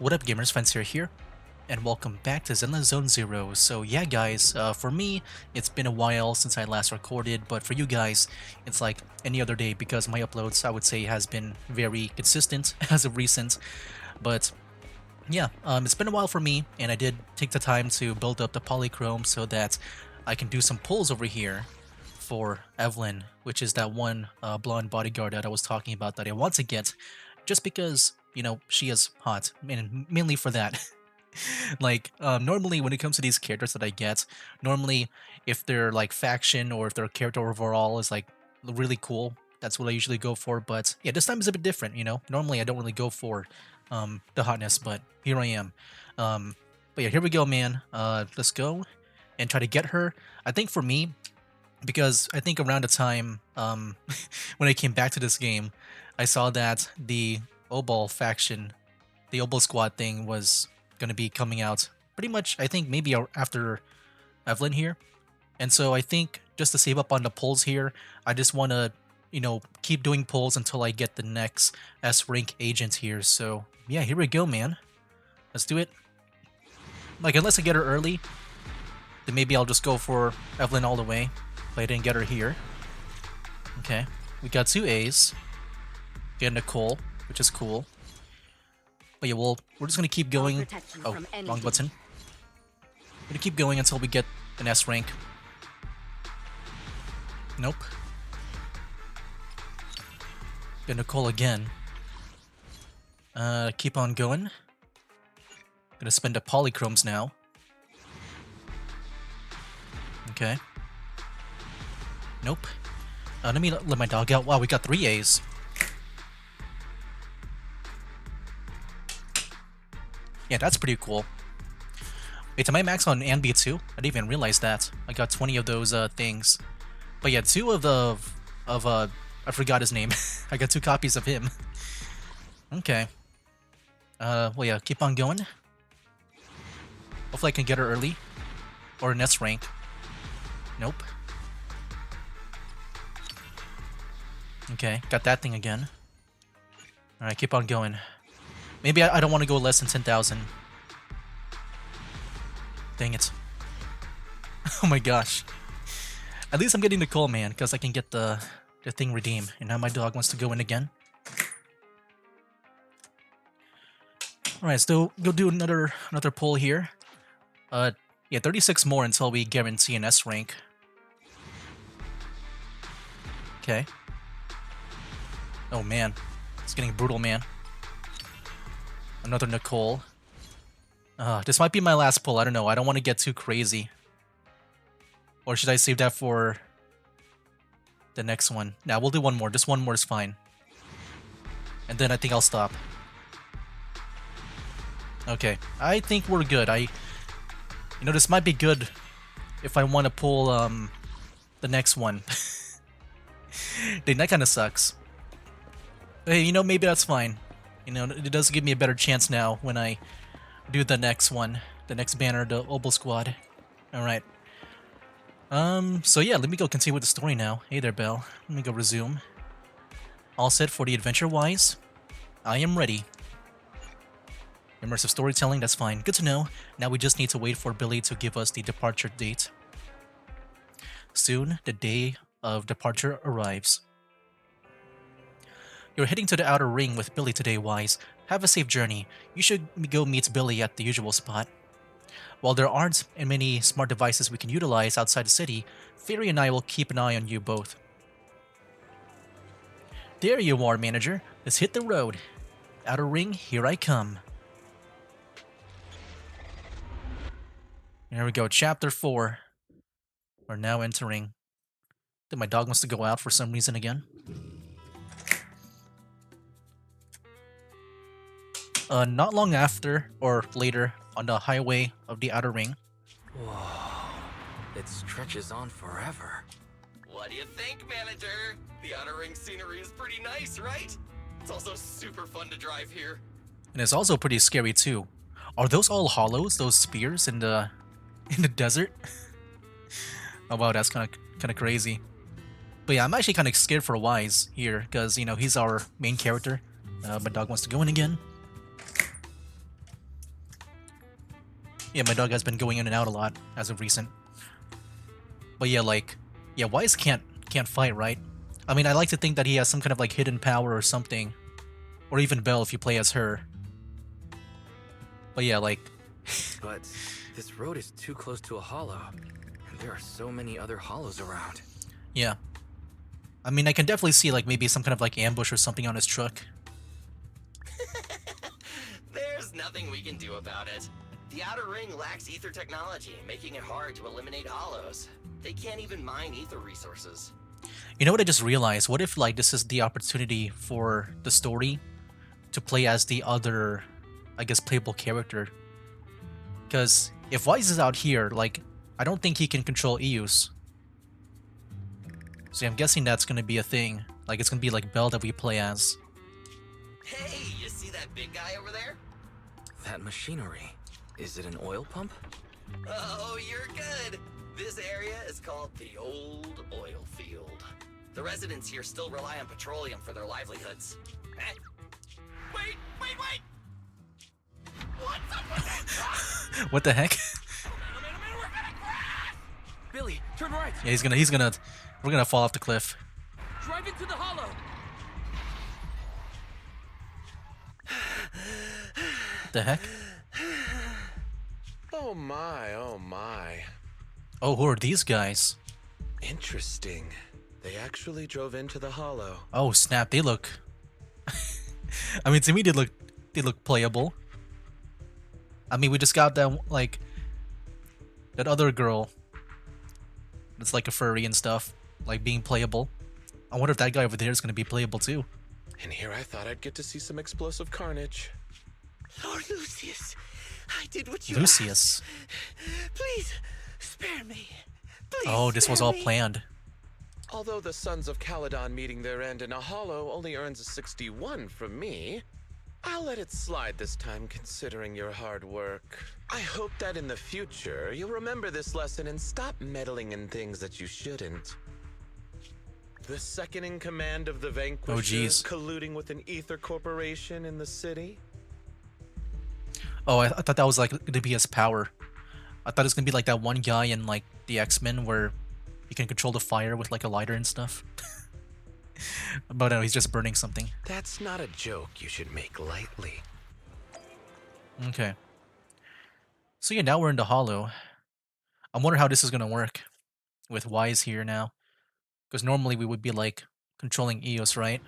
What up gamers, Fence here, and welcome back to Zenless Zone Zero. So yeah guys, for me, it's been a while since I last recorded, but for you guys, it's like any other day because my uploads, I would say, has been very consistent as of recent. But yeah, it's been a while for me, and I did take the time to build up the polychrome so that I can do some pulls over here for Evelyn, which is that one blonde bodyguard that I was talking about that I want to get, just because, you know, she is hot, and mainly for that. Like, normally when it comes to these characters that I get, normally if their like faction or if their character overall is like really cool, that's what I usually go for. But yeah, this time is a bit different, you know. Normally I don't really go for the hotness, but here I am. But yeah, here we go, man. Let's go and try to get her. I think for me, because I think around the time when I came back to this game, I saw that the Obol faction, the Obol squad thing was gonna be coming out pretty much, I think maybe after Evelyn here. And so I think just to save up on the pulls here, I just want to, you know, keep doing pulls until I get the next S rank agent here. So yeah, here we go, man. Let's do it. Like, unless I get her early, then maybe I'll just go for Evelyn all the way. But I didn't get her here. Okay, we got 2 A's. Get Nicole, which is cool. But yeah, we're just gonna keep going. Oh, wrong button. We're gonna keep going until we get an S rank. Nope. Get Nicole again. Keep on going. Gonna spend the polychromes now. Okay. Nope. Let me let my dog out. Wow, we got 3 A's. Yeah, that's pretty cool. Wait, am I max on Anby too? I didn't even realize that. I got 20 of those things. But yeah, 2 of I forgot his name. I got 2 copies of him. Okay. Well yeah, keep on going. Hopefully I can get her early. Or an S rank. Nope. Okay, got that thing again. Alright, keep on going. Maybe I don't want to go less than 10,000. Dang it. Oh my gosh. At least I'm getting Nicole, man, because I can get the thing redeemed. And now my dog wants to go in again. Alright, so go do another pull here. Yeah, 36 more until we guarantee an S rank. Okay. Oh man. It's getting brutal, man. Another Nicole. This might be my last pull. I don't know. I don't want to get too crazy. Or should I save that for the next one? Nah, we'll do one more. Just one more is fine. And then I think I'll stop. Okay. I think we're good. You know, this might be good if I want to pull the next one. Dang, that kind of sucks. Hey, you know, maybe that's fine. You know, it does give me a better chance now when I do the next one. The next banner, the Obol Squad. Alright. So yeah, let me go continue with the story now. Hey there, Belle. Let me go resume. All set for the adventure-wise? I am ready. Immersive storytelling, that's fine. Good to know. Now we just need to wait for Billy to give us the departure date. Soon, the day of departure arrives. You're heading to the outer ring with Billy today, Wise. Have a safe journey. You should go meet Billy at the usual spot. While there aren't many smart devices we can utilize outside the city, Fairy and I will keep an eye on you both. There you are, manager. Let's hit the road. Outer ring, here I come. There we go, chapter 4. We're now entering. I think my dog wants to go out for some reason again. Not long after, or later, on the highway of the Outer Ring. Whoa, it stretches on forever. What do you think, manager? The Outer Ring scenery is pretty nice, right? It's also super fun to drive here. And it's also pretty scary too. Are those all hollows? Those spears in the desert? Oh wow, that's kind of crazy. But yeah, I'm actually kind of scared for Wise here because, you know, he's our main character. My dog wants to go in again. Yeah, my dog has been going in and out a lot as of recent. But yeah, like, yeah, Wise can't fight, right? I mean, I like to think that he has some kind of like hidden power or something, or even Belle if you play as her. But yeah, like, But this road is too close to a hollow, and there are so many other hollows around. yeah. I mean, I can definitely see like maybe some kind of like ambush or something on his truck. There's nothing we can do about it. The Outer Ring lacks ether technology, making it hard to eliminate hollows. They can't even mine ether resources. You know what I just realized? What if like this is the opportunity for the story to play as the other, I guess, playable character? Because if Wise is out here, like, I don't think he can control Eus. So I'm guessing that's gonna be a thing. Like, it's gonna be like Belle that we play as. Hey, you see that big guy over there? That machinery. Is it an oil pump? Oh, you're good. This area is called the Old Oil Field. The residents here still rely on petroleum for their livelihoods. Eh? Wait! What's up with that truck? What the heck? Oh man, we're gonna crash! Billy, turn right! Yeah, we're gonna fall off the cliff. Drive into the hollow! The heck? Oh my, oh my. Oh, who are these guys? Interesting. They actually drove into the hollow. Oh snap! They look. I mean, to me, they look playable. I mean, we just got that like that other girl. That's like a furry and stuff, like being playable. I wonder if that guy over there is gonna be playable too. And here I thought I'd get to see some explosive carnage. Lord Lucius, I did what you Lucius. asked. Please, spare me. Please Oh, this was spare all me. planned. Although the Sons of Caledon meeting their end in a hollow only earns a 61 from me, I'll let it slide this time considering your hard work. I hope that in the future you'll remember this lesson and stop meddling in things that you shouldn't. The second in command of the Vanquishers jeez. colluding with an ether corporation in the city? Oh, I thought that was like gonna be his power. I thought it was gonna be like that one guy in like the X-Men where he can control the fire with like a lighter and stuff. But no, he's just burning something. That's not a joke you should make lightly. Okay. So yeah, now we're in the hollow. I'm wondering how this is gonna work with Wise here now, because normally we would be like controlling Eos, right?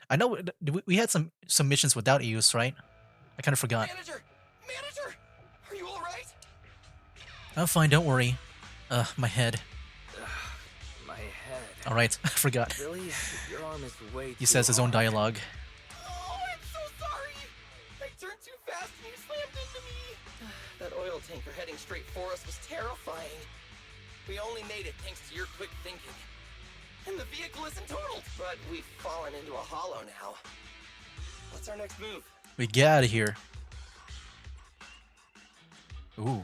I know we had some missions without Eos, right? I kind of forgot. Manager, are you all right? I'm fine, don't worry. My head. My head. All right, I forgot. Billy, your arm is way He too says his own hard. dialogue. Oh, I'm so sorry. I turned too fast and you slammed into me. That oil tanker heading straight for us was terrifying. We only made it thanks to your quick thinking. And the vehicle isn't totaled, but we've fallen into a hollow now. What's our next move? We get out of here. Ooh.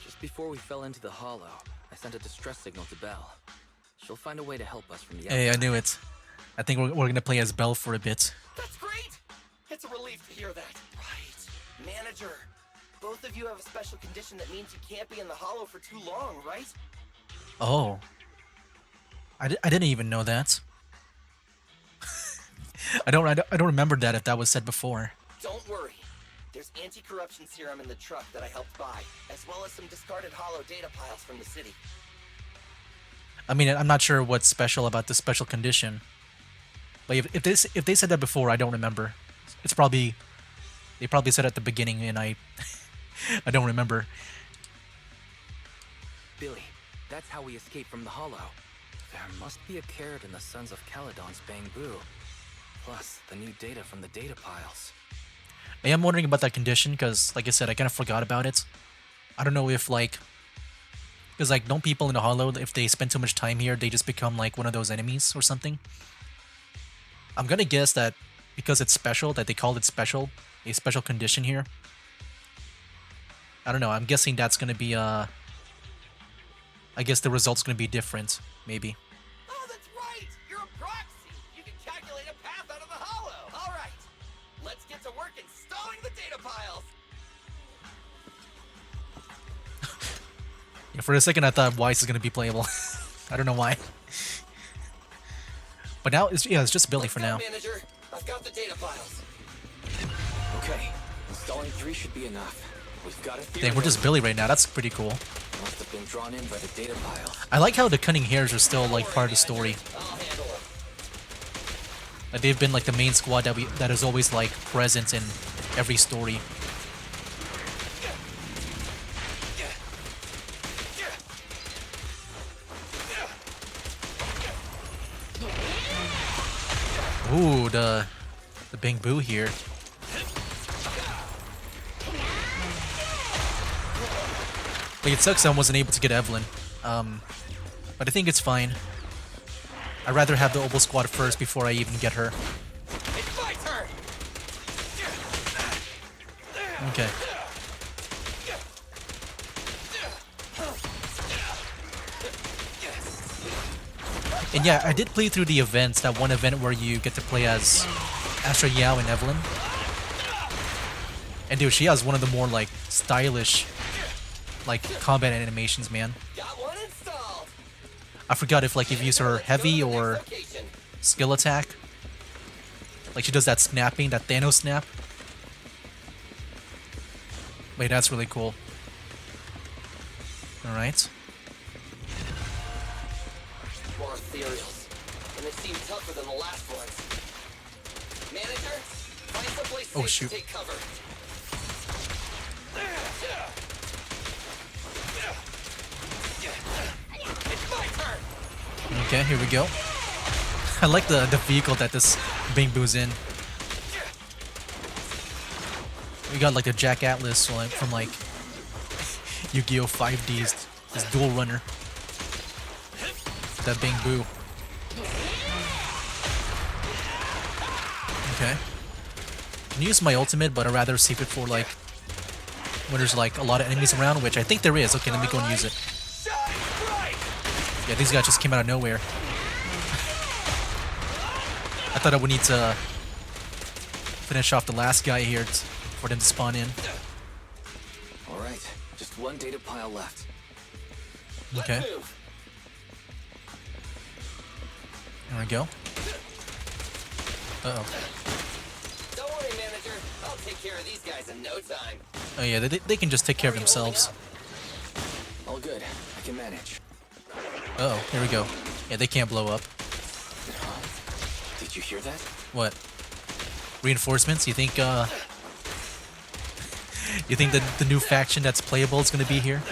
Just before we fell into the hollow, I sent a distress signal to Belle. She'll find a way to help us from the outside. Hey, I knew it. I think we're gonna play as Belle for a bit. That's great! It's a relief to hear that. Right. Manager, both of you have a special condition that means you can't be in the hollow for too long, right? Oh. I didn't even know that. I don't remember that if that was said before. Don't worry. There's anti-corruption serum in the truck that I helped buy, as well as some discarded hollow data piles from the city. I mean, I'm not sure what's special about this special condition. But if they said that before, I don't remember. It's probably they probably said it at the beginning, and I I don't remember. Billy, that's how we escaped from the hollow. There must be a carrot in the Sons of Caledon's bamboo. Plus, the new data from the data piles. I am wondering about that condition because, like I said, I kind of forgot about it. I don't know if like, because like, don't people in the Hollow, if they spend too much time here, they just become like one of those enemies or something? I'm gonna guess that because it's special, that they called it special, a special condition here. I don't know. I'm guessing that's gonna be I guess the result's gonna be different, maybe. Oh, that's right! You're a proxy! You can calculate a path out of the hollow! Alright, let's get to work installing the piles. Yeah, for a second, I thought Weiss is gonna be playable. I don't know why. But now, it's just Billy Let's for go, now. Manager. I've got the data files. Okay, installing 3 should be enough. We've got a theory. Dang, we're just Billy right now. That's pretty cool. Must have been drawn in by the data pile. I like how the cunning hairs are still like part of the story. I'll handle it. Like they've been like the main squad that is always like present in every story. Ooh, the Bang Boo here. Like, it sucks I wasn't able to get Evelyn. But I think it's fine. I'd rather have the Oval Squad first before I even get her. It's my turn. Okay. And yeah, I did play through the events, that one event where you get to play as Astra Yao and Evelyn. And dude, she has one of the more like stylish like combat animations, man. Got one installed. I forgot if like you use her heavy or Location. skill attack. Like she does that snapping, that Thanos snap. Wait, that's really cool. Alright. More ethereals. And they seem tougher than the last ones. Manager, find someplace Oh, safe shoot. to take cover. It's my turn. Okay, here we go. I like the vehicle that this Bing Boo's in. We got like the Jack Atlas from like Yu-Gi-Oh! 5D's, this dual runner. That Bing Boo. Okay. I can use my ultimate, but I'd rather save it for like when there's like a lot of enemies around, which I think there is. Okay, let me go and use it. Yeah, these guys just came out of nowhere. I thought I would need to finish off the last guy here for them to spawn in. Alright, just one data pile left. Okay, Let's move. there we go. Uh-oh. Don't worry, Manager. I'll take care of these guys in no time. Oh yeah, they can just take care of Are we holding themselves. up? All good, I can manage. Uh-oh, here we go. Yeah, they can't blow up. Did you hear that? What? Reinforcements? You think that the new faction that's playable is gonna be here?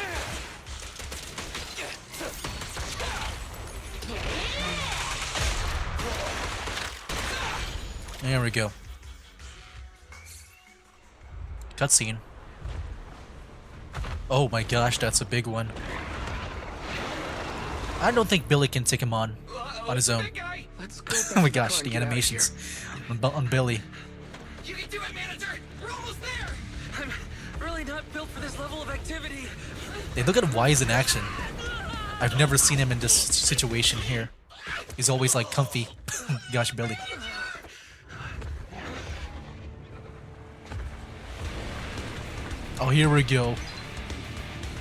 There we go. Cutscene. Oh my gosh, that's a big one. I don't think Billy can take him on his own. Big guy. Let's go back Oh my to the gosh, car and the get out of animations here. on Billy. You can do it, Manager. We're almost there. I'm really not built for this level of activity. Hey, look at Wise in action. I've never seen him in this situation here. He's always like comfy. Gosh, Billy. Oh, here we go.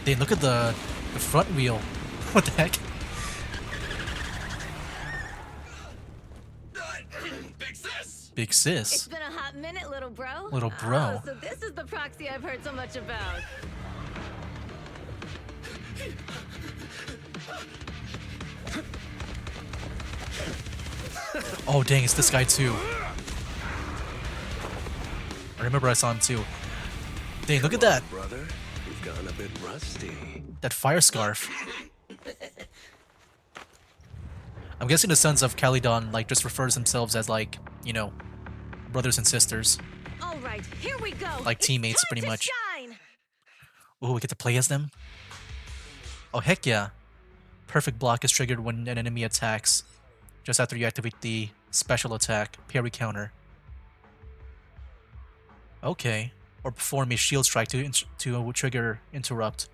Hey, look at the front wheel. What the heck? Big sis. Big It's sis. been a hot minute, little bro. Little bro. Oh, so this is the proxy I've heard so much about. Oh, dang, it's this guy too. I remember I saw him too. Dang, look at that. Brother, you've gone a bit rusty. That fire scarf. I'm guessing the Sons of Calydon like just refers themselves as like, you know, brothers and sisters. All right, here we go. Like It's teammates, time pretty to much. Shine. Oh, we get to play as them? Oh, heck yeah. Perfect block is triggered when an enemy attacks, just after you activate the special attack, parry counter. Okay. Or perform a shield strike to trigger interrupt.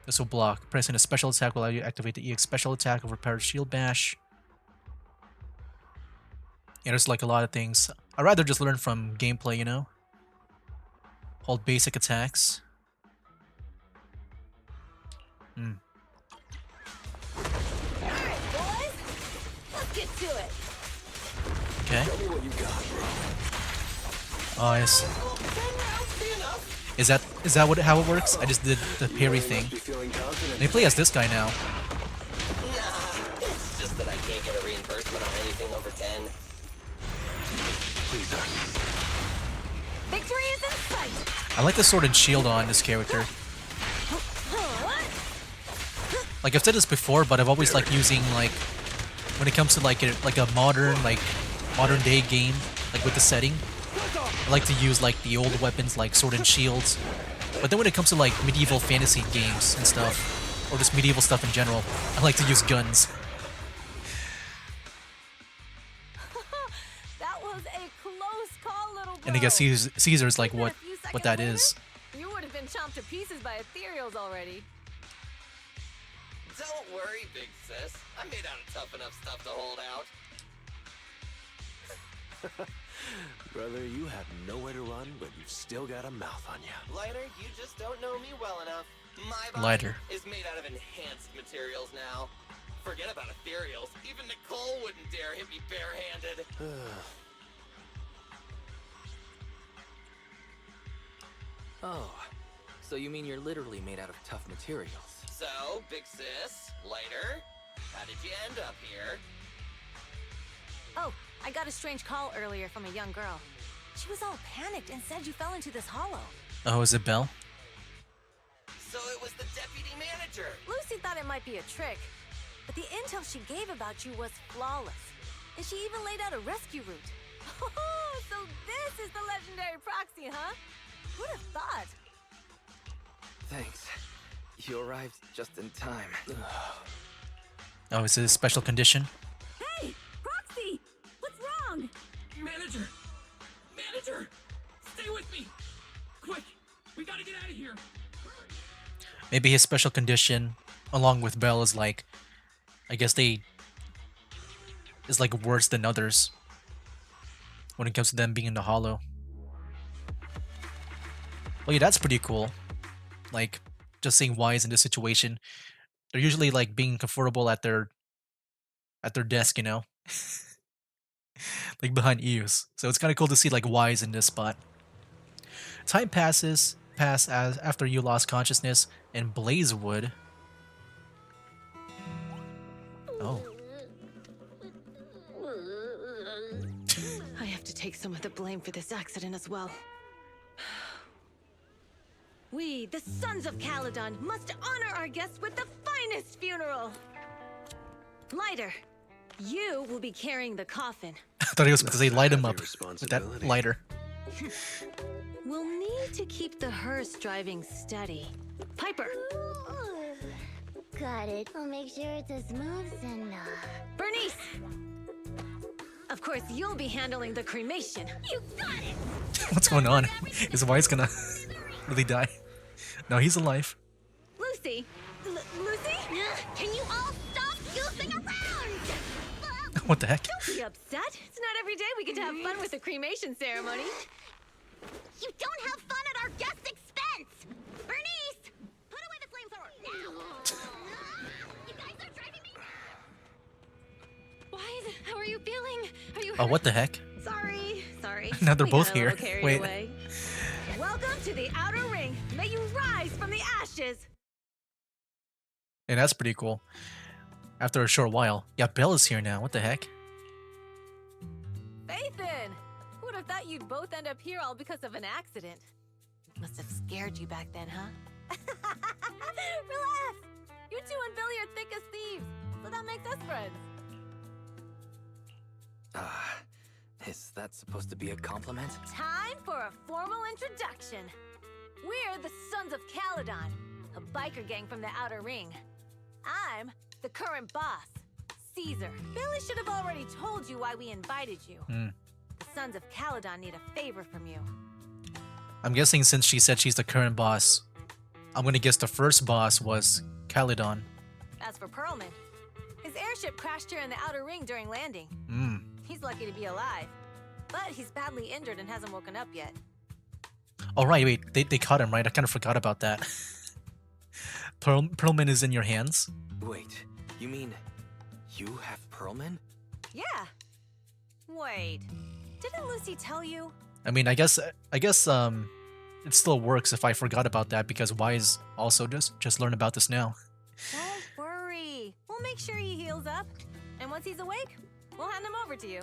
This will block. Pressing a special attack will allow you to activate the EX special attack of repair shield bash. Yeah, there's like a lot of things. I'd rather just learn from gameplay, you know? Hold basic attacks. Hmm. Alright, boys! Let's get to it! Okay. Tell me what you got, bro. Oh, yes. Well, 10 rounds be enough. Is that how it works? I just did the parry You thing. must be feeling confident. They play as this guy now. Nah, it's just that I can't get a reimbursement on anything over 10. Please, sir. Victory is in sight! I like the sword and shield on this character. Like I've said this before, but I've always liked using like when it comes to like a modern day game, like with the setting. I like to use like the old weapons like sword and shields. But then when it comes to like medieval fantasy games and stuff, or just medieval stuff in general, I like to use guns. That was a close call, little bro. And I guess Caesar's like Then what a few what seconds that later, is. You would have been chomped to pieces by ethereals already. Don't worry, big sis. I'm made out of tough enough stuff to hold out. Brother, you have nowhere to run, but you've still got a mouth on you. Lighter, you just don't know me well enough. My body Lighter. is made out of enhanced materials now. Forget about ethereals. Even Nicole wouldn't dare hit me barehanded. Oh, so you mean you're literally made out of tough materials? So, big sis, Lighter, how did you end up here? Oh, I got a strange call earlier from a young girl. She was all panicked and said you fell into this hollow. Oh, is it Belle? So it was the deputy manager. Lucy thought it might be a trick, but the intel she gave about you was flawless. And she even laid out a rescue route. Oh, so this is the legendary proxy, huh? Who'd have thought? Thanks. You arrived just in time. Oh, is it a special condition? Hey, Proxy! What's wrong? Manager! Manager! Stay with me! Quick! We gotta get out of here! Maybe his special condition, along with Belle, is like, I guess is like worse than others when it comes to them being in the hollow. Well, yeah, that's pretty cool. Like, just seeing Wise in this situation. They're usually like being comfortable at their desk, you know, like behind ears. So it's kind of cool to see like Wise in this spot. Time pass as after you lost consciousness in Blazewood. Oh. I have to take some of the blame for this accident as well. We, the Sons of Caledon, must honor our guests with the finest funeral! Lighter, you will be carrying the coffin. I thought he was going to say light him Heavy up with that responsibility. lighter. We'll need to keep the hearse driving steady. Piper, Got it. I'll make sure it's as smooth and Bernice! Of course, you'll be handling the cremation. You got it! What's going on? Is Wise gonna really die? No, he's alive. Lucy? Lucy? Can you all stop goofing around? What the heck? Don't be upset. It's not every day we get to have fun with the cremation ceremony. You don't have fun at our guest expense! Bernice! Put away the flamethrower now! You guys are driving me... Wise, how are you feeling? Are you Oh, hurt? what the heck? Sorry. Now they're We both got a here. little carried Wait. away. Welcome to the Outer Ring. May you rise from the ashes. And that's pretty cool. After a short while. Yeah, Belle is here now. What the heck? Nathan! Who would have thought you'd both end up here all because of an accident? Must have scared you back then, huh? Relax! You two and Billy are thick as thieves, so that makes us friends. Is that supposed to be a compliment? Time for a formal introduction. We're the Sons of Caledon, a biker gang from the Outer Ring. I'm the current boss, Caesar. Billy should have already told you why we invited you. The Sons of Caledon need a favor from you. I'm guessing since she said she's the current boss, I'm gonna guess the first boss was Caledon. As for Perlman, his airship crashed here in the Outer Ring during landing. He's lucky to be alive, but he's badly injured and hasn't woken up yet. Oh right, wait, they caught him, right? I kind of forgot about that. Perlman is in your hands. Wait, you mean you have Pearlman? Yeah. Wait, didn't Lucy tell you? I mean, I guess it still works if I forgot about that because Wise also just learned about this now. Don't worry. We'll make sure he heals up. And once he's awake, we'll hand him over to you.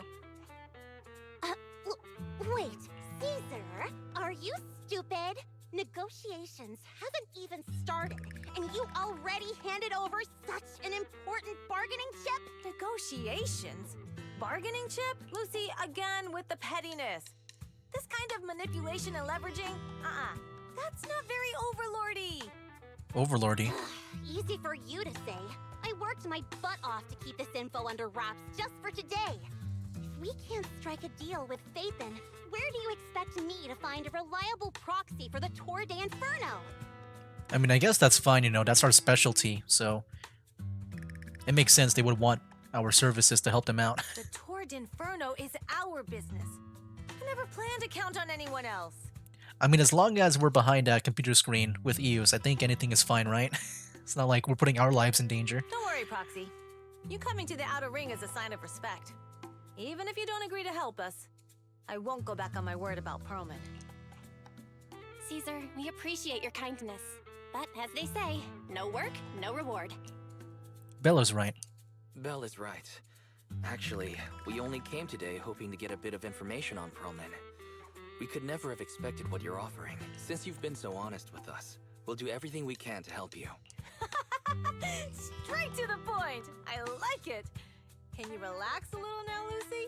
Wait, Caesar, are you stupid? Negotiations haven't even started, and you already handed over such an important bargaining chip? Negotiations? Bargaining chip? Lucy, again with the pettiness. This kind of manipulation and leveraging? That's not very overlordy. Overlordy. Easy for you to say. I worked my butt off to keep this info under wraps just for today. If we can't strike a deal with Phaethon, where do you expect me to find a reliable proxy for the Tour de Inferno? I mean, I guess that's fine, you know, that's our specialty, so it makes sense they would want our services to help them out. The Tour d'Inferno is our business. I never planned to count on anyone else. I mean, as long as we're behind a computer screen with EOS, I think anything is fine, right? It's not like we're putting our lives in danger. Don't worry, Proxy. You coming to the Outer Ring is a sign of respect. Even if you don't agree to help us, I won't go back on my word about Perlman. Caesar, we appreciate your kindness. But as they say, no work, no reward. Bella's right. Belle is right. Actually, we only came today hoping to get a bit of information on Pearlman. We could never have expected what you're offering. Since you've been so honest with us, we'll do everything we can to help you. Straight to the point! I like it! Can you relax a little now, Lucy?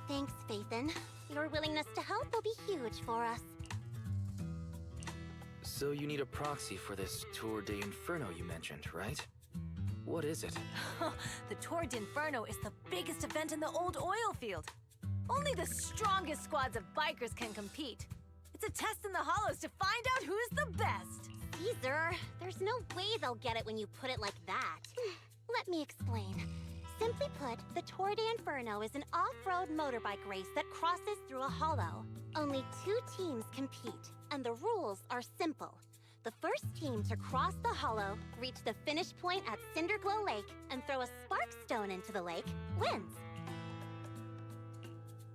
Thanks, Phaethon. Your willingness to help will be huge for us. So you need a proxy for this Tour de Inferno you mentioned, right? What is it? The Tour d'Inferno is the biggest event in the old oil field. Only the strongest squads of bikers can compete. It's a test in the hollows to find out who's the best. Caesar, there's no way they'll get it when you put it like that. Let me explain. Simply put, the Tour de Inferno is an off-road motorbike race that crosses through a hollow. Only 2 teams compete, and the rules are simple. The first team to cross the hollow, reach the finish point at Cinderglow Lake, and throw a spark stone into the lake, wins.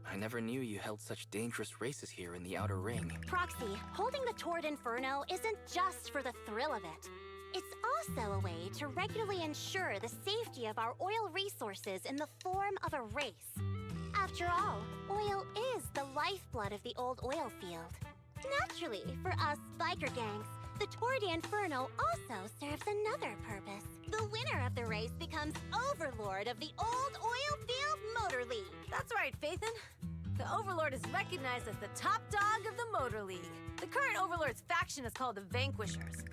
I never knew you held such dangerous races here in the Outer Ring. Proxy, holding the Tour d'Inferno isn't just for the thrill of it. It's also a way to regularly ensure the safety of our oil resources in the form of a race. After all, oil is the lifeblood of the old oil field. Naturally, for us biker gangs, the Tour de Inferno also serves another purpose. The winner of the race becomes overlord of the old oil field Motor League. That's right, Phaethon. The Overlord is recognized as the top dog of the Motor League. The current Overlord's faction is called the Vanquishers,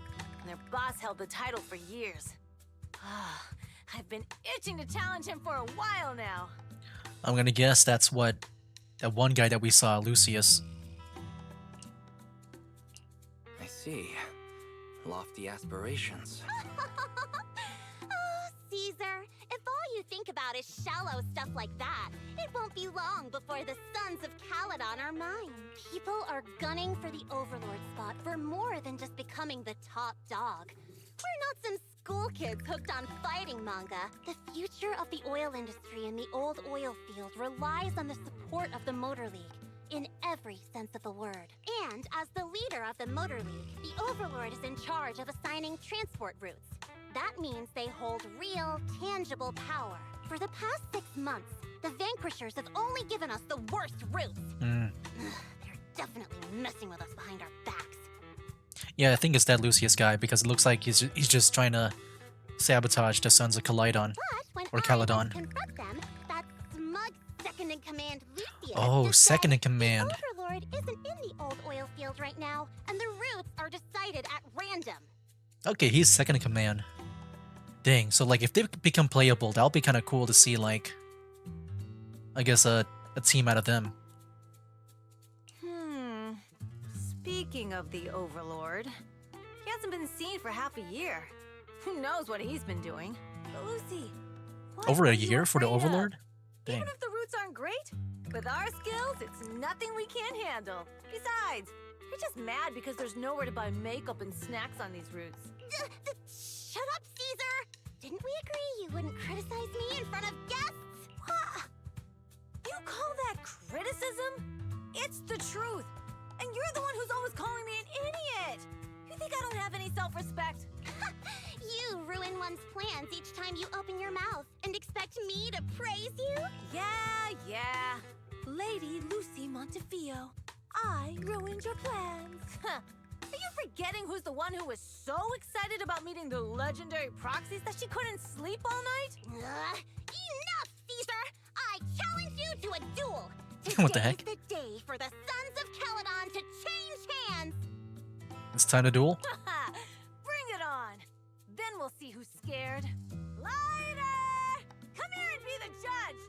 and their boss held the title for years. I've been itching to challenge him for a while now. I'm gonna guess that's what that one guy that we saw, Lucius. I see. Lofty aspirations. Oh, Caesar, if all you think about is shallow stuff like that, it won't be long before the Sons of Caledon are mine. People are gunning for the Overlord spot for more than just becoming the top dog. We're not some school kids hooked on fighting manga. The future of the oil industry in the old oil field relies on the support of the Motor League, in every sense of the word. And as the leader of the Motor League, the Overlord is in charge of assigning transport routes. That means they hold real, tangible power. For the past 6 months, the Vanquishers have only given us the worst routes. They're definitely messing with us behind our backs. Yeah, I think it's that Lucius guy because it looks like he's just trying to sabotage the Sons of Caledon. But when Or I Caledon. confront them, that smug second-in-command Lucius Oh, just said, second-in-command. The Overlord isn't in the old oil field right now, and the routes are decided at random. Okay, he's second in command. Dang, so like if they become playable, that'll be kind of cool to see like, I guess a team out of them. Speaking of the Overlord, he hasn't been seen for half a year. Who knows what he's been doing? But Lucy, what Over are a you year for the afraid of? Overlord? Dang. Even if the routes aren't great, with our skills, it's nothing we can't handle. Besides, you're just mad because there's nowhere to buy makeup and snacks on these routes. Shut up, Caesar! Didn't we agree you wouldn't criticize me in front of guests? What? You call that criticism? It's the truth. And you're the one who's always calling me an idiot. You think I don't have any self-respect? You ruin one's plans each time you open your mouth and expect me to praise you? Yeah. Lady Lucy Montefiore, I ruined your plans. Huh. Are you forgetting who's the one who was so excited about meeting the legendary proxies that she couldn't sleep all night? Enough, Caesar! I challenge you to a duel! What the heck? Today's the day for the Sons of Caledon to change hands! It's time to duel. Bring it on! Then we'll see who's scared. Lighter! Come here and be the judge!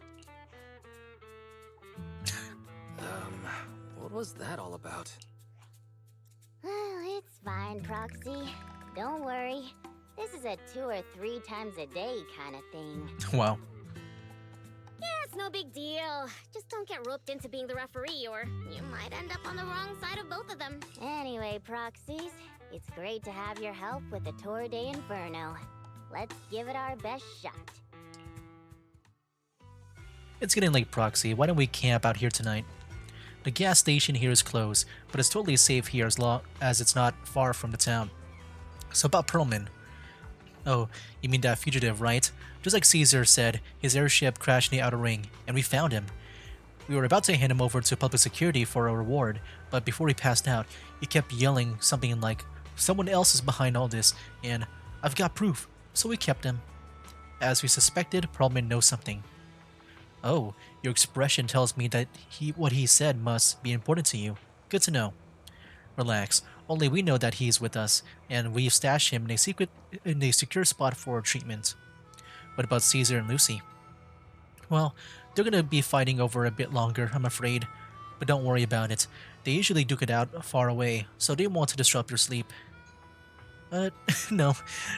What was that all about? Well, it's fine, Proxy. Don't worry. This is a 2 or 3 times a day kind of thing. Wow. Yeah, it's no big deal. Just don't get roped into being the referee, or you might end up on the wrong side of both of them. Anyway, Proxies, it's great to have your help with the Tour de Inferno. Let's give it our best shot. It's getting late, Proxy. Why don't we camp out here tonight? The gas station here is closed, but it's totally safe here as long as it's not far from the town. So about Perlman. Oh, you mean that fugitive, right? Just like Caesar said, his airship crashed in the outer ring, and we found him. We were about to hand him over to public security for a reward, but before he passed out, he kept yelling something like, "Someone else is behind all this, and I've got proof," so we kept him. As we suspected, Perlman knows something. Oh, your expression tells me that what he said must be important to you. Good to know. Relax. Only we know that he's with us, and we've stashed him in a secure spot for treatment. What about Caesar and Lucy? Well, they're gonna be fighting over a bit longer, I'm afraid. But don't worry about it. They usually duke it out far away, so they won't disrupt your sleep. No,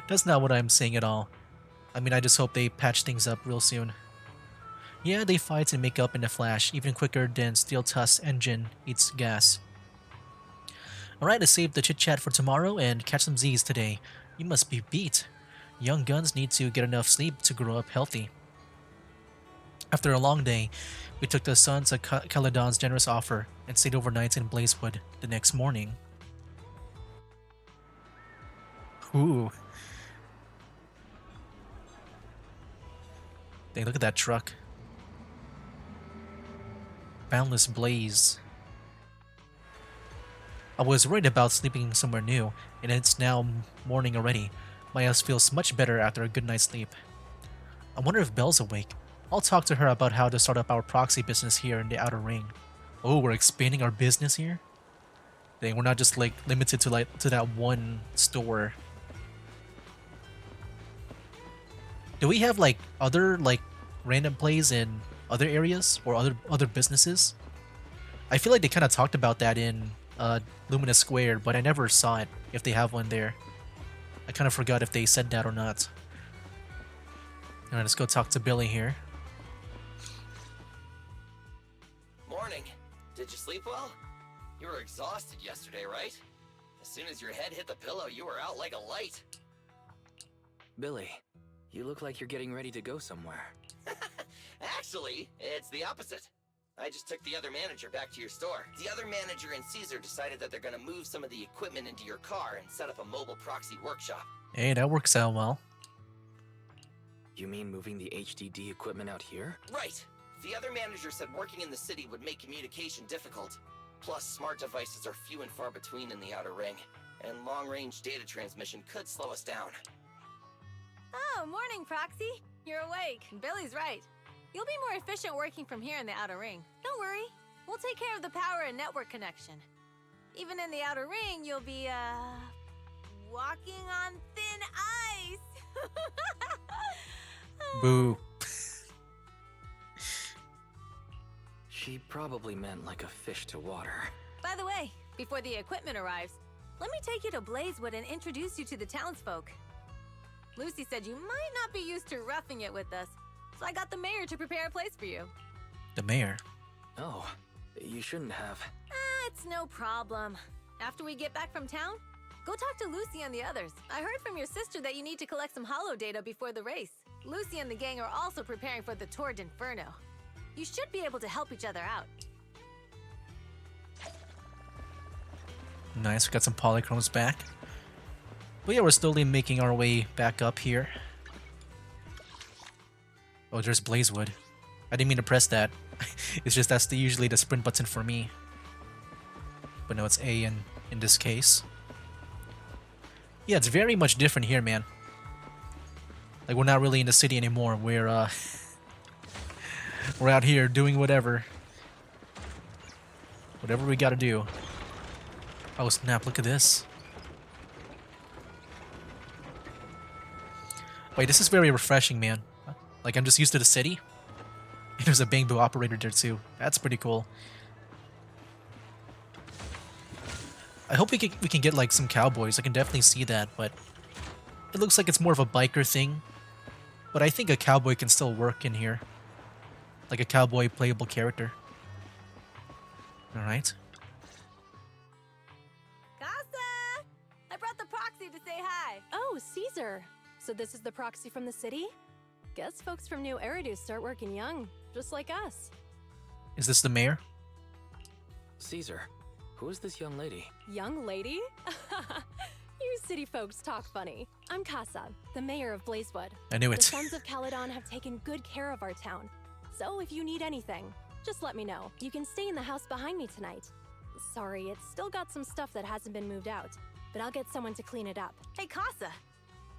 that's not what I'm saying at all. I mean, I just hope they patch things up real soon. Yeah, they fight and make up in a flash, even quicker than Steel Tusk's engine eats gas. Alright, let's save the chit-chat for tomorrow and catch some Z's today. You must be beat. Young guns need to get enough sleep to grow up healthy. After a long day, we took the Sons of Caledon's generous offer and stayed overnight in Blazewood the next morning. Ooh. Dang, look at that truck. Boundless Blaze. I was worried about sleeping somewhere new, and it's now morning already. My ass feels much better after a good night's sleep. I wonder if Belle's awake. I'll talk to her about how to start up our proxy business here in the Outer Ring. Oh, we're expanding our business here? Dang, we're not just like limited to that one store. Do we have like other like random plays in other areas or other businesses? I feel like they kind of talked about that in Lumina Square, but I never saw it if they have one there. I kind of forgot if they said that or not. Alright, let's go talk to Billy here. Morning. Did you sleep well? You were exhausted yesterday, right? As soon as your head hit the pillow, you were out like a light. Billy, you look like you're getting ready to go somewhere. Actually, it's the opposite. I just took the other manager back to your store. The other manager and Caesar decided that they're gonna move some of the equipment into your car and set up a mobile proxy workshop. Hey, that works out well. You mean moving the HDD equipment out here? Right. The other manager said working in the city would make communication difficult. Plus, smart devices are few and far between in the Outer Ring, and long-range data transmission could slow us down. Oh, morning, Proxy. You're awake. Billy's right. You'll be more efficient working from here in the Outer Ring. Don't worry. We'll take care of the power and network connection. Even in the Outer Ring, you'll be, walking on thin ice. Boo. She probably meant like a fish to water. By the way, before the equipment arrives, let me take you to Blazewood and introduce you to the townsfolk. Lucy said you might not be used to roughing it with us, so I got the mayor to prepare a place for you. The mayor. Oh, you shouldn't have. It's no problem. After we get back from town, go talk to Lucy and the others. I heard from your sister that you need to collect some holo data before the race. Lucy and the gang are also preparing for the Tour d'Inferno. You should be able to help each other out. Nice, we got some polychromes back. But yeah, we're slowly making our way back up here. Oh, there's Blazewood. I didn't mean to press that. It's just that's usually the sprint button for me. But no, it's A in this case. Yeah, it's very much different here, man. Like, we're not really in the city anymore. We're we're out here doing whatever. Whatever we gotta do. Oh snap, look at this. Wait, this is very refreshing, man. Like, I'm just used to the city. And there's a bamboo operator there too. That's pretty cool. I hope we can get like some cowboys. I can definitely see that, but it looks like it's more of a biker thing. But I think a cowboy can still work in here. Like a cowboy playable character. Alright. Casa! I brought the proxy to say hi. Oh, Caesar. So this is the proxy from the city? Guess folks from New Eridu start working young, just like us. Is this the mayor? Caesar, who is this young lady? Young lady? You city folks talk funny. I'm Casa, the mayor of Blazewood. I knew The it. Sons of Caledon have taken good care of our town. So if you need anything, just let me know. You can stay in the house behind me tonight. Sorry, it's still got some stuff that hasn't been moved out, but I'll get someone to clean it up. Hey, Casa.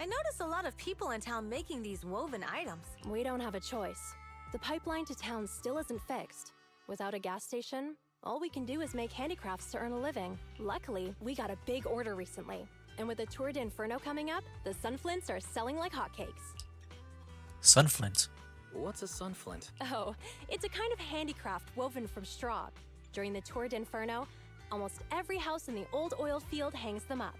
I noticed a lot of people in town making these woven items. We don't have a choice. The pipeline to town still isn't fixed. Without a gas station, all we can do is make handicrafts to earn a living. Luckily, we got a big order recently. And with the Tour d'Inferno coming up, the sunflints are selling like hotcakes. Sunflint. What's a sunflint? Oh, it's a kind of handicraft woven from straw. During the Tour d'Inferno, almost every house in the old oil field hangs them up.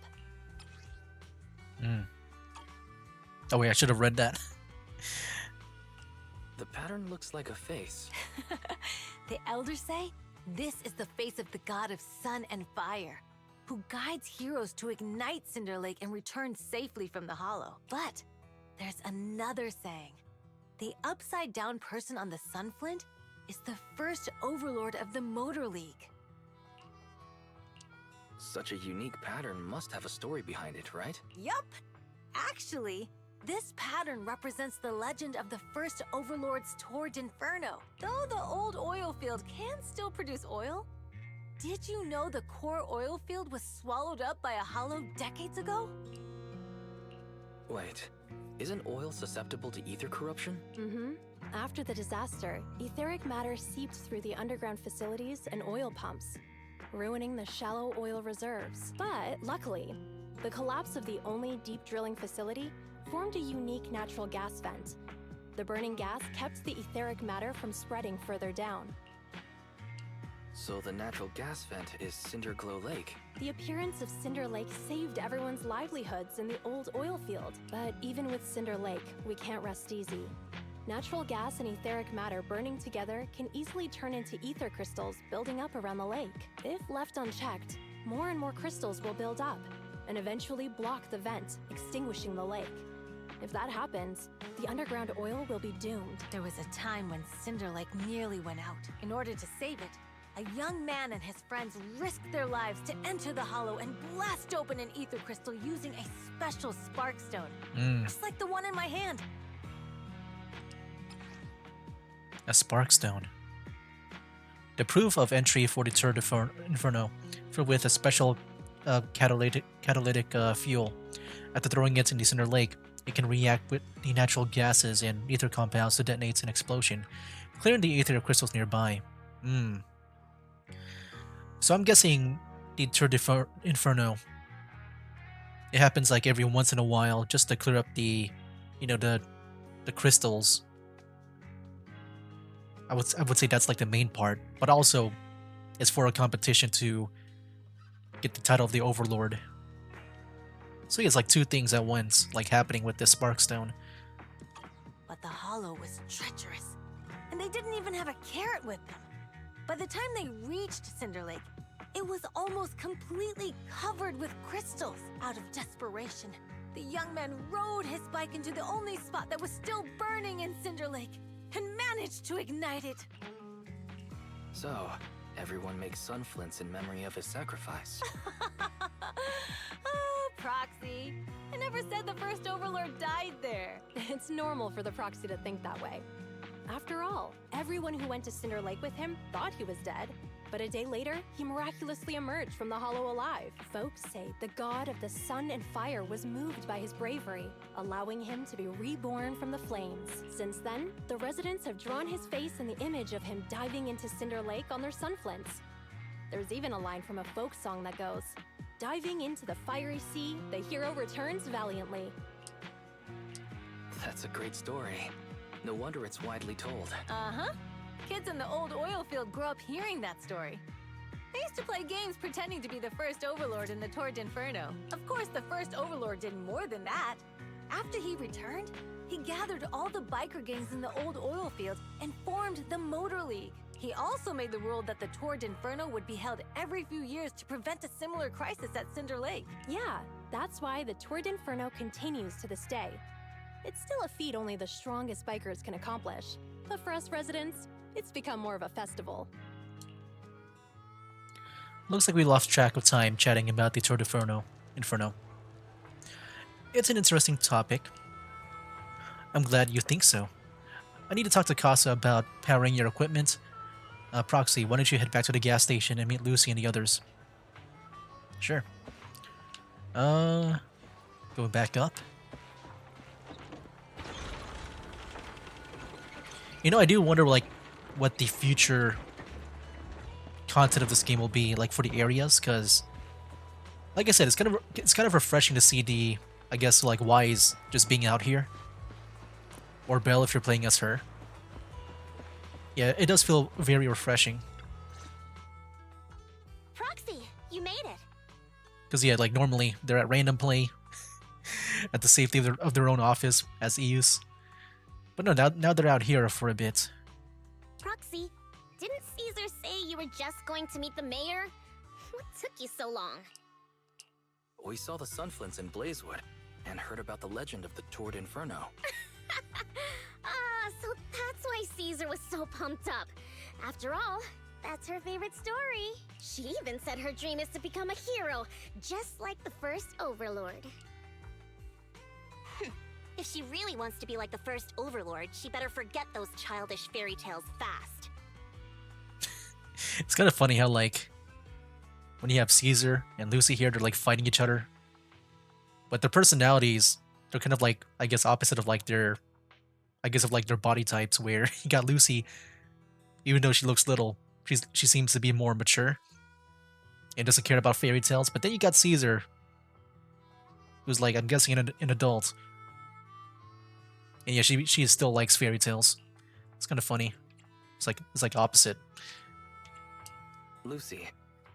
Oh wait, I should have read that. The pattern looks like a face. The elders say this is the face of the god of sun and fire, who guides heroes to ignite Cinder Lake and return safely from the hollow. But there's another saying. The upside-down person on the Sunflint is the first overlord of the Motor League. Such a unique pattern must have a story behind it, right? Yup! Actually, this pattern represents the legend of the first overlord's Tour d'Inferno. Though the old oil field can still produce oil, did you know the core oil field was swallowed up by a hollow decades ago? Wait, isn't oil susceptible to ether corruption? Mm-hmm. After the disaster, etheric matter seeped through the underground facilities and oil pumps, ruining the shallow oil reserves. But luckily, the collapse of the only deep drilling facility formed a unique natural gas vent. The burning gas kept the etheric matter from spreading further down. So the natural gas vent is Cinderglow Lake. The appearance of Cinder Lake saved everyone's livelihoods in the old oil field. But even with Cinder Lake, we can't rest easy. Natural gas and etheric matter burning together can easily turn into ether crystals building up around the lake. If left unchecked, more and more crystals will build up and eventually block the vent, extinguishing the lake. If that happens, the underground oil will be doomed. There was a time when Cinder Lake nearly went out. In order to save it, a young man and his friends risked their lives to enter the hollow and blast open an ether crystal using a special spark stone. Just like the one in my hand. A Sparkstone. The proof of entry for the Tour d'Inferno, filled with a special catalytic fuel. After throwing it in the Cinder Lake, it can react with the natural gases and ether compounds to detonate an explosion, clearing the ether crystals nearby. So I'm guessing the Tour d'Inferno, it happens like every once in a while just to clear up the, the crystals. I would say that's like the main part, but also it's for a competition to get the title of the Overlord. So yeah, it's like two things at once, like happening with this Sparkstone. But the Hollow was treacherous, and they didn't even have a carrot with them. By the time they reached Cinder Lake, it was almost completely covered with crystals. Out of desperation, the young man rode his bike into the only spot that was still burning in Cinder Lake and managed to ignite it. So, everyone makes sun flints in memory of his sacrifice. Oh, Proxy. I never said the first Overlord died there. It's normal for the Proxy to think that way. After all, everyone who went to Cinder Lake with him thought he was dead. But a day later, he miraculously emerged from the Hollow alive. Folks say the god of the sun and fire was moved by his bravery, allowing him to be reborn from the flames. Since then, the residents have drawn his face in the image of him diving into Cinder Lake on their sunflints. There's even a line from a folk song that goes, "Diving into the fiery sea, the hero returns valiantly." That's a great story. No wonder it's widely told. Uh-huh. Kids in the old oil field grew up hearing that story. They used to play games pretending to be the first Overlord in the Tour d'Inferno. Of course, the first Overlord did more than that. After he returned, he gathered all the biker gangs in the old oil field and formed the Motor League. He also made the rule that the Tour d'Inferno would be held every few years to prevent a similar crisis at Cinder Lake. Yeah, that's why the Tour d'Inferno continues to this day. It's still a feat only the strongest bikers can accomplish. But for us residents, it's become more of a festival. Looks like we lost track of time chatting about the Tour d'Inferno. It's an interesting topic. I'm glad you think so. I need to talk to Casa about powering your equipment. Proxy, why don't you head back to the gas station and meet Lucy and the others? Sure. Going back up. You know, I do wonder, like, what the future content of this game will be like for the areas, because, like I said, it's kind of refreshing to see the, I guess, like, Wise just being out here, or Belle if you're playing as her. Yeah, it does feel very refreshing. Proxy, you made it. Because yeah, like normally they're at random play, at the safety of their own office as Eus. But no, now they're out here for a bit. Proxy, didn't Caesar say you were just going to meet the mayor? What took you so long? We saw the sunflints in Blazewood and heard about the legend of the Tour d'Inferno. So that's why Caesar was so pumped up. After all, that's her favorite story. She even said her dream is to become a hero, just like the first Overlord. If she really wants to be like the first Overlord, she better forget those childish fairy tales fast. It's kind of funny how, like, when you have Caesar and Lucy here, they're like fighting each other. But their personalities, they're kind of like, I guess, opposite of like their body types, where you got Lucy, even though she looks little, she seems to be more mature and doesn't care about fairy tales. But then you got Caesar, who's like, I'm guessing an adult. And yeah, she still likes fairy tales. It's kind of funny. It's like opposite. Lucy,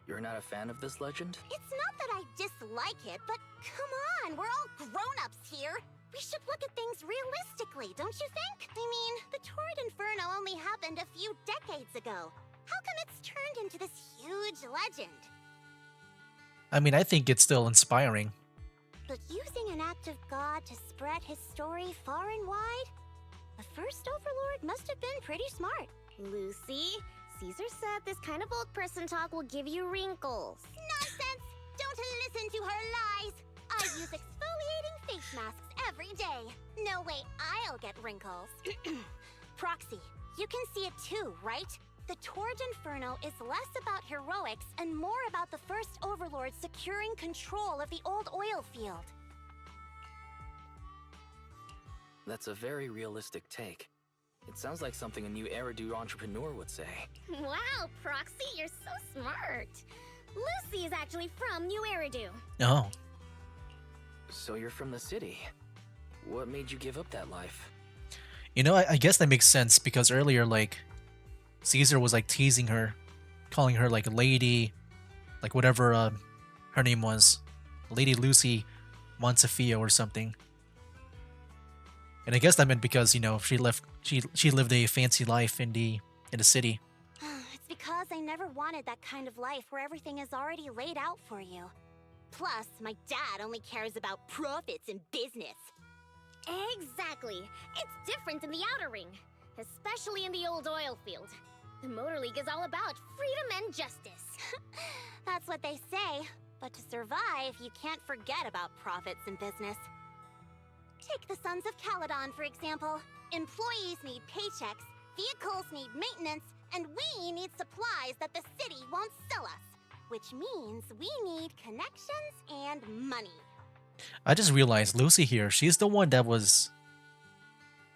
you're not a fan of this legend? It's not that I dislike it, but come on, we're all grown-ups here. We should look at things realistically, don't you think? I mean, the Tour d'Inferno only happened a few decades ago. How come it's turned into this huge legend? I mean, I think it's still inspiring. But using an act of God to spread his story far and wide? The first Overlord must have been pretty smart. Lucy, Caesar said this kind of old person talk will give you wrinkles. Nonsense! Don't listen to her lies! I use exfoliating face masks every day. No way I'll get wrinkles. Proxy, you can see it too, right? The Tour d'Inferno is less about heroics and more about the first Overlord securing control of the old oil field. That's a very realistic take. It sounds like something a new Eridu entrepreneur would say. Wow, Proxy, you're so smart. Lucy is actually from New Eridu. Oh. So you're from the city. What made you give up that life? You know, I guess that makes sense, because earlier, like, Caesar was like teasing her, calling her like Lady, like whatever her name was, Lady Lucy Montefio or something. And I guess that meant because, she lived a fancy life in the city. It's because I never wanted that kind of life where everything is already laid out for you. Plus, my dad only cares about profits and business. Exactly. It's different in the Outer Ring, especially in the old oil field. The Motor League is all about freedom and justice. That's what they say. But to survive, you can't forget about profits and business. Take the Sons of Caledon, for example. Employees need paychecks, vehicles need maintenance, and we need supplies that the city won't sell us. Which means we need connections and money. I just realized Lucy here, she's the one that was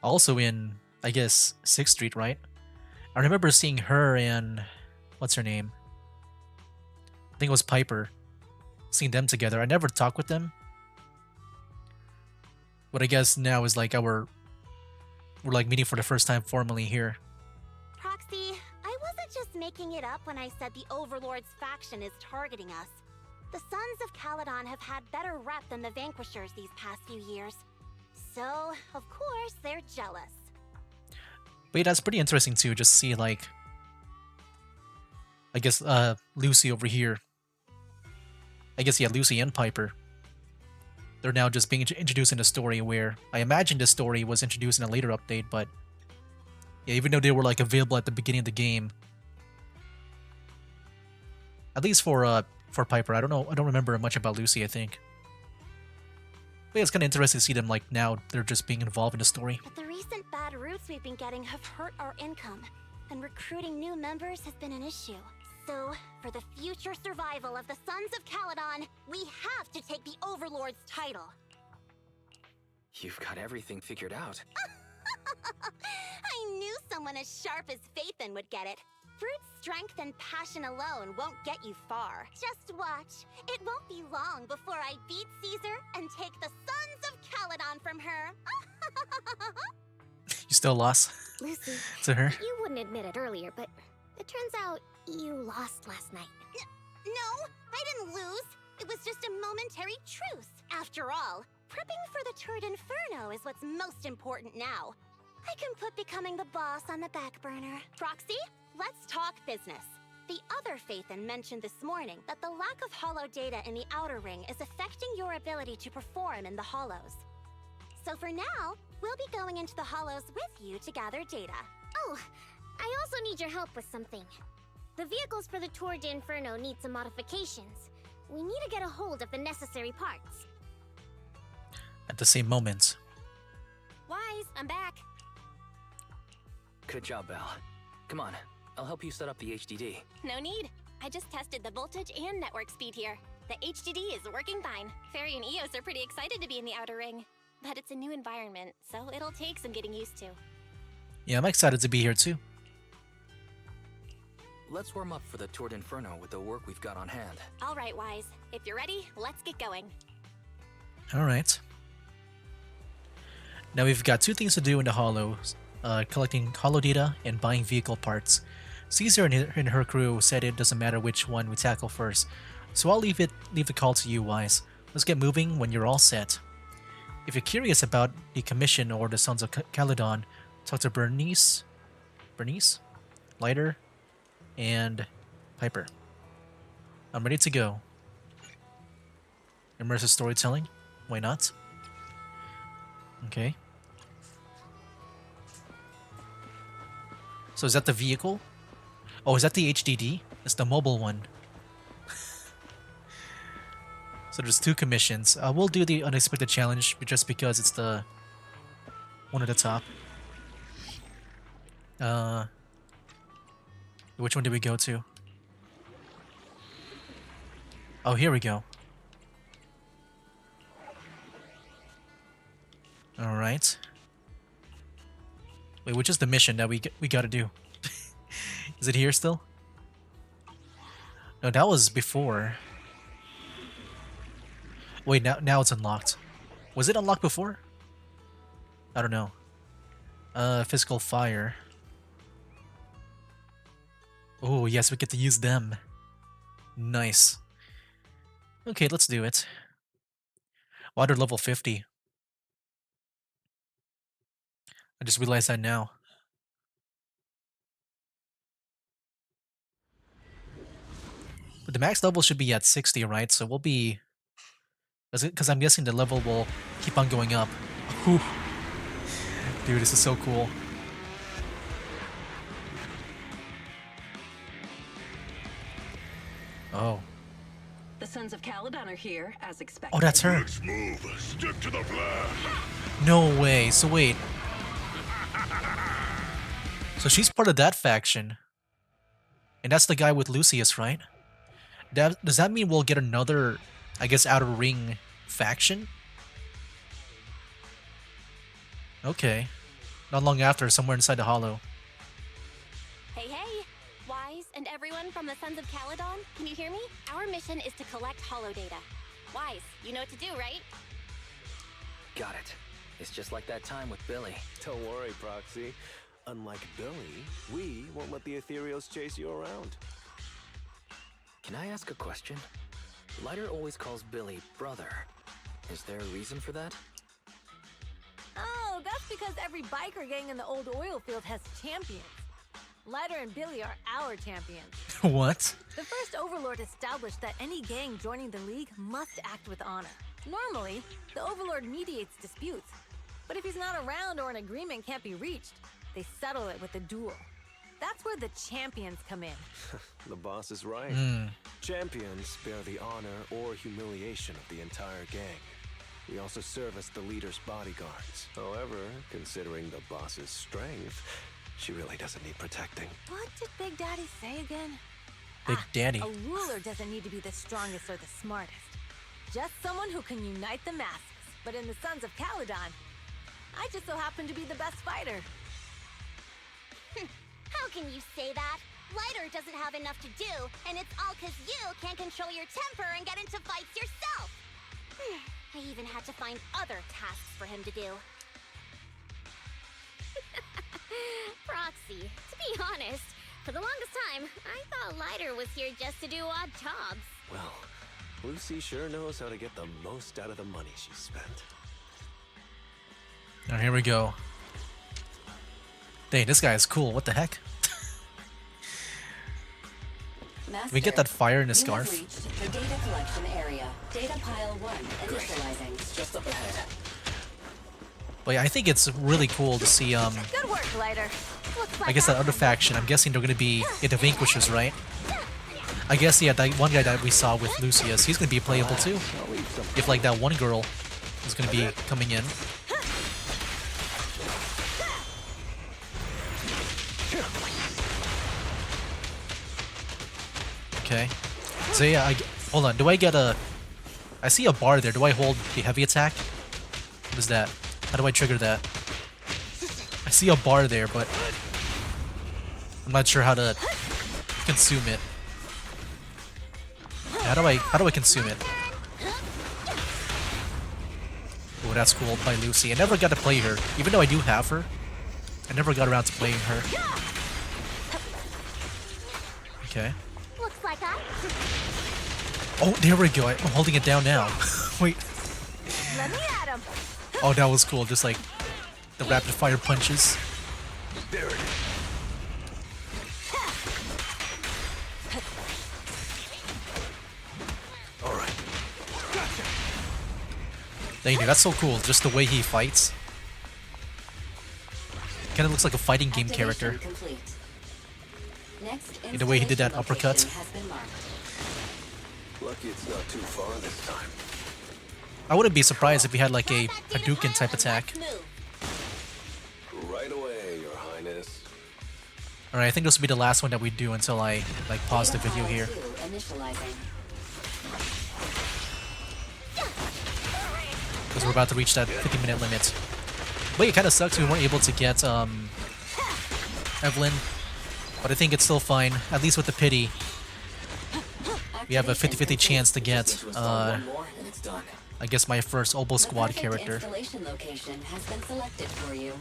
also in, I guess, 6th Street, right? I remember seeing her and what's her name? I think it was Piper. Seeing them together. I never talked with them. But I guess now is like we're like meeting for the first time formally here. Proxy, I wasn't just making it up when I said the Overlord's faction is targeting us. The Sons of Caledon have had better rep than the Vanquishers these past few years. So, of course, they're jealous. But yeah, that's pretty interesting too, just see like I guess Lucy over here. I guess yeah, Lucy and Piper. They're now just being introduced in a story where I imagine this story was introduced in a later update, but yeah, even though they were like available at the beginning of the game, at least for Piper, I don't remember much about Lucy. I think, but yeah, it's kind of interesting to see them like now they're just being involved in the story. But the recent bad routes we've been getting have hurt our income, and recruiting new members has been an issue. So, for the future survival of the Sons of Caledon, we have to take the Overlord's title. You've got everything figured out. I knew someone as sharp as Phaethon would get it. Brute strength and passion alone won't get you far. Just watch. It won't be long before I beat Caesar and take the Sons of Caledon from her. You still lost Lucy, to her? you wouldn't admit it earlier, but it turns out you lost last night. No, I didn't lose. It was just a momentary truce. After all, prepping for the Turd Inferno is what's most important now. I can put becoming the boss on the back burner. Proxy, let's talk business. The other Phaethon mentioned this morning that the lack of hollow data in the Outer Ring is affecting your ability to perform in the hollows. So for now, we'll be going into the hollows with you to gather data. Oh, I also need your help with something. The vehicles for the Tour d'Inferno need some modifications. We need to get a hold of the necessary parts. At the same moment. Wise, I'm back. Good job, Belle. Come on, I'll help you set up the HDD. No need. I just tested the voltage and network speed here. The HDD is working fine. Fairy and Eos are pretty excited to be in the Outer Ring. But it's a new environment, so it'll take some getting used to. Yeah, I'm excited to be here too. Let's warm up for the Tour d'Inferno with the work we've got on hand. All right, Wise. If you're ready, let's get going. Alright. Now we've got two things to do in the hollows. Collecting hollow data and buying vehicle parts. Caesar and her crew said it doesn't matter which one we tackle first, so I'll leave the call to you, Wise. Let's get moving when you're all set. If you're curious about the commission or the Sons of Caledon, talk to Bernice, Lighter, and Piper. I'm ready to go. Immersive storytelling? Why not? Okay. So is that the vehicle? Oh, is that the HDD? It's the mobile one. So there's two commissions. We'll do the unexpected challenge just because it's the one at the top. Which one did we go to? Oh, here we go. All right. Wait, which is the mission that we gotta do? Is it here still? No, that was before. Wait, now it's unlocked. Was it unlocked before? I don't know. Physical fire. Oh, yes, we get to use them. Nice. Okay, let's do it. Water level 50. I just realized that now. But the max level should be at 60, right? So we'll be... Because I'm guessing the level will keep on going up. Whew. Dude, this is so cool. Oh. The Sons of Caledon are here, as expected. Oh, that's her. Let's move. Stick to the plan. No way. So wait. So she's part of that faction. And that's the guy with Lucius, right? Does that mean we'll get another, I guess, Outer Ring faction? Okay. Not long after, somewhere inside the hollow. Hey, hey! Wise and everyone from the Sons of Caledon, can you hear me? Our mission is to collect holo data. Wise, you know what to do, right? Got it. It's just like that time with Billy. Don't worry, Proxy. Unlike Billy, we won't let the Ethereals chase you around. Can I ask a question? Lighter always calls Billy brother. Is there a reason for that? Oh, that's because every biker gang in the old oil field has champions. Lighter and Billy are our champions. What? The first Overlord established that any gang joining the League must act with honor. Normally, the Overlord mediates disputes, but if he's not around or an agreement can't be reached, they settle it with a duel. That's where the champions come in. The boss is right. Champions bear the honor or humiliation of the entire gang. We also serve as the leader's bodyguards. However, considering the boss's strength, she really doesn't need protecting. What did Big Daddy say again? Big Daddy. A ruler doesn't need to be the strongest or the smartest. Just someone who can unite the masses. But in the Sons of Caledon, I just so happen to be the best fighter. How can you say that? Lighter doesn't have enough to do, and it's all 'cause you can't control your temper and get into fights yourself. I even had to find other tasks for him to do. Proxy, to be honest, for the longest time, I thought Lighter was here just to do odd jobs. Well, Lucy sure knows how to get the most out of the money she's spent. Now here we go. Dang, this guy is cool. What the heck? Master, we get that fire in his you have scarf. reached the data collection area. Data pile 1 initializing. It's just up ahead. But yeah, I think it's really cool to see, Good work, Lighter. Looks like I guess that other faction. I'm guessing they're gonna be the Vanquishers, right? I guess, yeah, that one guy that we saw with Lucius, he's gonna be playable too. If, like, that one girl is gonna be coming in. Okay. So yeah, hold on. Do I get a... I see a bar there. Do I hold the heavy attack? What is that? How do I trigger that? I see a bar there, but I'm not sure how to consume it. How do I consume it? Oh, that's cool by Lucy. I never got to play her, even though I do have her. I never got around to playing her. Okay. Looks like I... Oh, there we go. I'm holding it down now. Wait. Let me at him. Oh, that was cool. Just like the rapid fire punches. There it is. All right. Gotcha. Dang, dude, that's so cool. Just the way he fights. Kind of looks like a fighting game character. Complete. Next In the way he did that uppercut. has been marked. Lucky it's not too far this time. I wouldn't be surprised if he had like a Hadouken type attack. Right away, Your Highness. Alright, I think this will be the last one that we do until I like pause the video here. Initializing. Because we're about to reach that 50-minute limit. But it kind of sucks we weren't able to get Evelyn. But I think it's still fine, at least with the pity. We have a 50-50 chance to get, I guess, my first Obo Squad character. Installation location has been selected for you.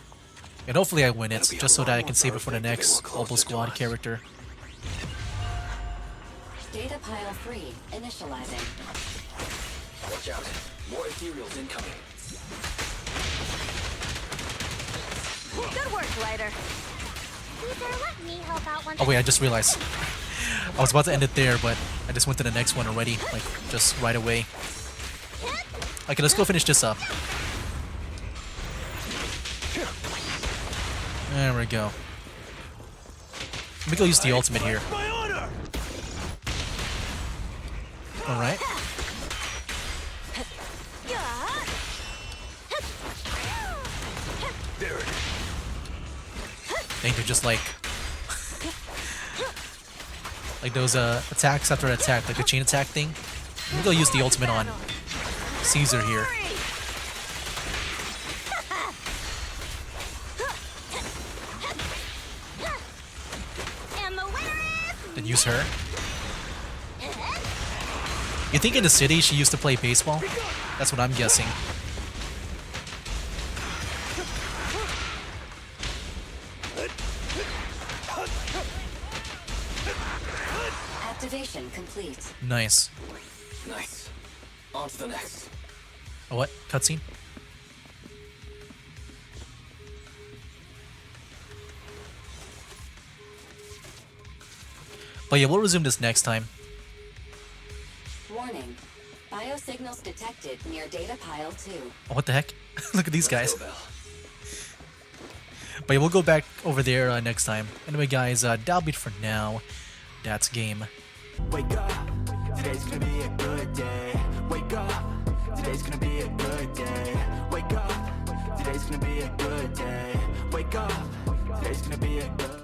And hopefully I win it, just so that I can save it for the next Obo Squad character. Data pile 3 initializing. Watch out. More ethereals incoming. Good work, Glider. Caesar, let me help out one. Oh wait, I just realized. I was about to end it there, but I just went to the next one already, like, just right away. Okay, let's go finish this up. There we go. Let me go use the ultimate here. Alright. They do just like those attacks after attack, like the chain attack thing. I'm gonna go use the ultimate on Caesar here. Then use her. You think in the city she used to play baseball? That's what I'm guessing. Activation complete. Nice. Nice. On to the next. A what? Cutscene? But yeah, we'll resume this next time. Warning. Biosignals detected near data pile 2. Oh, what the heck? Look at these guys. But yeah, we'll go back over there next time. Anyway, guys, that'll be it for now. That's game. Wake up, today's gonna be a good day. Wake up, today's gonna be a good day. Wake up, today's gonna be a good day. Wake up, today's gonna be a good